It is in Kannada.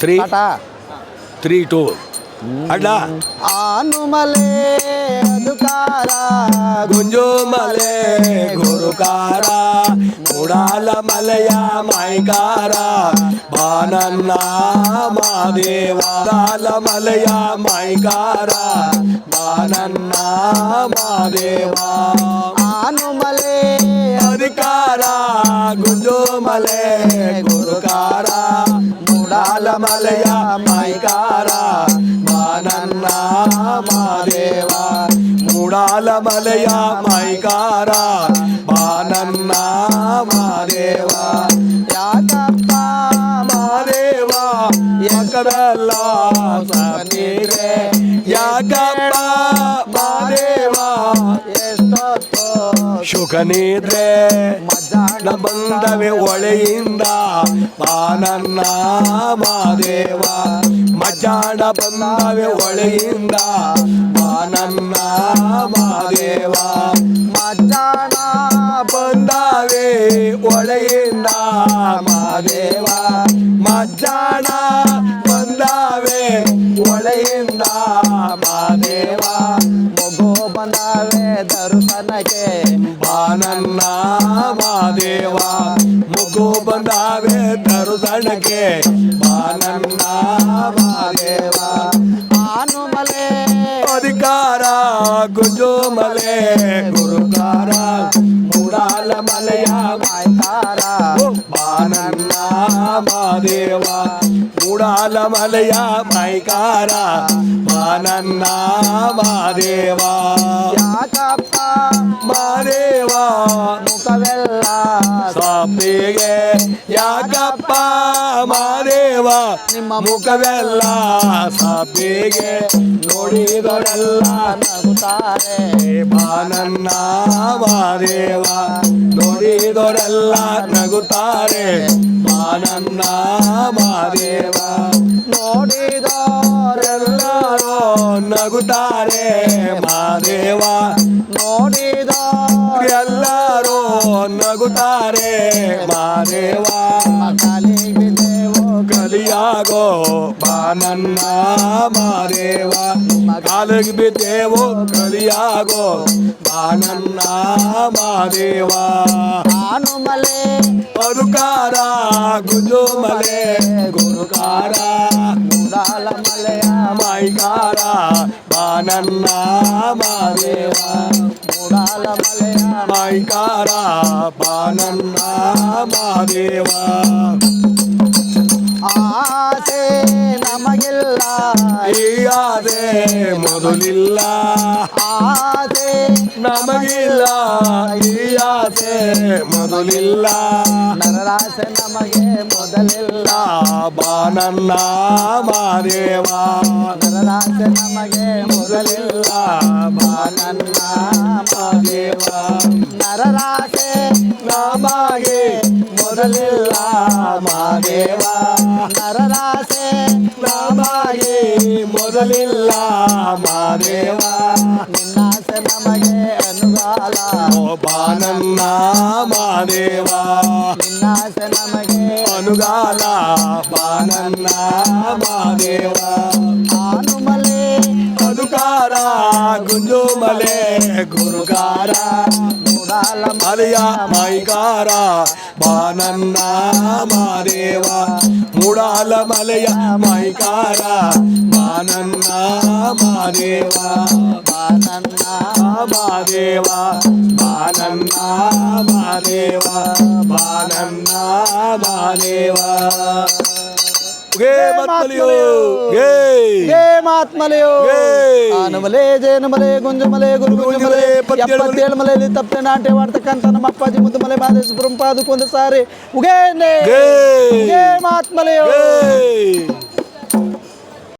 3 ಟಾಟಾ 3 2 ಅಡ್ಡ ಆನುಮಲೆ ಅದುಕಾರ ಗುಂಜುಮಲೆ ಗುರುಕಾರ ಮೂಡಾಲ ಮಲೆಯ ಮೈಕಾರ ಬಾನನ್ನ ಮಾದೇವ ಮಲೆಯ ಮೈಕಾರ ಬಾನನ್ನ ಮಾದೇವ ಆನುಮಲೆ ಅಧಿಕಾರ ಗುಂಜುಮಲೆ ಗುರುಕಾರ ಮೂಡಾಲ ಮಲೆಯ ಮೈಕಾರ ಬಾನನ್ನ ಮಾದೇವ ಮೂಡಾಲ ಮಲೆಯ ಮೈಕಾರ ಬಾನನ್ನ ಮಾದೇವ ಯಾಕಪ್ಪ ಮಾದೇವ ಯಾಕದಲ್ಲ ನೀರೇ ಯಾಕಪ್ಪ ಮಾದೇವ ಎಷ್ಟೊತ್ತು ಶುಕನಿದ್ರೆ ಮಜಾಣ ಬಂದವೆ ಒಳೆಯಿಂದ ಬಾನನ್ನ ಮಾದೇವ ಮಜ್ಜಾಡ ಬಂದವೆ ಒಳೆಯಿಂದ ಬಾನನ್ನ ಮಾದೇವ ಮಜಾಣ ಬಂದವೆ ಒಳೆಯಿಂದ ಮಾದೇವ ಮಜ್ಜಾಡ ಬಂದವೆ ಒಳೆಯಿಂದ ಮಾದೇವ ಮಗು ಬಂದವೆ ದರ್ಶನಕ್ಕೆ ಬಾನನ್ನ ಮಾದೇವ ಮುಗು ಬಂದಾವೆ ದರ್ಶನಕ್ಕೆ ಬಾನನ್ನ ಮಾದೇವ ಆನುಮಲೆ ಅಧಿಕಾರ ಗುಂಜುಮಲೆ ಗುರುಕಾರ ಮೂಡಾಲ ಮಲೆಯ ಮೈಕಾರ ಬಾನನ್ನ ಮಾದೇವ ಮೂಡಾಲ ಮಲೆಯ ಮೈಕಾರ ಬಾನನ್ನ ಮಾದೇವ ಯಾಕಪ್ಪ ಮಾದೇವ ಮುಖವೆಲ್ಲ ಸಾಪಿಗೆ ಯಾಕಪ್ಪ ಮಾದೇವ ನಿಮ್ಮ ಮುಖವೆಲ್ಲ ಸಾಪಿಗೆ ನೋಡಿದೊರೆಲ್ಲ ನಗುತ್ತಾರೆ ಬಾನನ್ನ ಮಾದೇವ ನೋಡಿದೊರೆಲ್ಲ ನಗುತ್ತಾರೆ ಬಾನನ್ನ ಮಾದೇವ ನೋಡಿದವರೆಲ್ಲರೂ ನಗುತ್ತಾರೆ ಮಾದೇವ ನೋಡಿದವರೆಲ್ಲರೂ ಎಲ್ಲರೂ ನಗುತ್ತಾರೆ ಮಾದೇವ ಕಾಲಿಗೆ ಬಿದ್ದೆವು ಕಲಿಯಾಗೋ ಬಾನನ್ನ ಮಾದೇವ ಕಾಲಿಗೆ ಬಿದ್ದೇವು ಕಲಿಯಾಗೋ ಬಾನನ್ನ ಮಾದೇವ ಆನುಮಲೆ ಅದುಕಾರ ಗುಂಜುಮಲೆ ಗುರುಕಾರ ಮೂಡಾಲ ಮಲೆಯ ಮೈಕಾರ ಬಾನನ್ನ ಮಾದೇವ ಮೂಡಾಲ ಮಲೆಯ ಮೈಕಾರ ಬಾನನ್ನ ಮಾದೇವ ಆಸೆ ನಮಗಿಲ್ಲ ಈ ಆಸೆ ಮೊದಲಿಲ್ಲ ಆಸೆ ನಮಗಿಲ್ಲ ಈ ಆಸೆ ಮೊದಲಿಲ್ಲ ನರರಾಸೆ ನಮಗೆ ಮೊದಲಿಲ್ಲ ಬಾನನ್ನ ಮಾದೇವ ನರರಾಸೆ ನಮಗೆ ಮೊದಲಿಲ್ಲ ಬಾನನ್ನ ಮಾದೇವ ನರರಾಸೆ ನಮಗೆ ಮೊದಲಿಲ್ಲ ಮಾದೇವ ನರರಾಸೆ ನಮಗೆ ಮೊದಲಿಲ್ಲ ಮಾದೇವ ನಿನ್ನಾಸೆ ನಮಗೆ ಅನುಗಾಲ ಬಾನನ್ನ ಮಾದೇವ ನಿನ್ನಾಸೆ ನಮಗೆ ಅನುಗಾಲ ಬಾನನ್ನ ಮಾದೇವ ಆನುಮಲೆ ಅನುಕಾರ ಗುಂಜುಮಲೆ ಗುರುಕಾರ ಮೂಡಾಲ ಮಲೆಯ ಮೈಕಾರ ಬಾನನ್ನ ಮಾದೇವ ಮೂಡಾಲ ಮಲೆಯ ಮೈಕಾರ ಬಾನನ್ನ ಮಾದೇವ ಬಾನನ್ನ ಮಾದೇವ ಬಾನನ್ನ ಮಾದೇವ ಬಾನನ್ನ ಮಾದೇವ ಮಾತ್ಮಲೆಯೋ ಆನುಮಲೆ ಜೇನುಮಲೆ ಗುಂಜುಮಲೆ ಗುರು ಗುಂಜುಮಲೆ 77 ಮಲೆಯಲ್ಲಿ ತಪ್ಪೆ ನಾಟ್ಯ ಮಾಡ್ತಕ್ಕಂಥ ನಮ್ಮ ಅಪ್ಪಾಜಿ ಮುದ್ದುಮಲೆ ಮಾದೇಶಪುರಂ ಪಾದಕ್ಕೊಂದು ಸಾರಿ ಉಗೇನೆ ಮಾತ್ಮಲೆಯೋ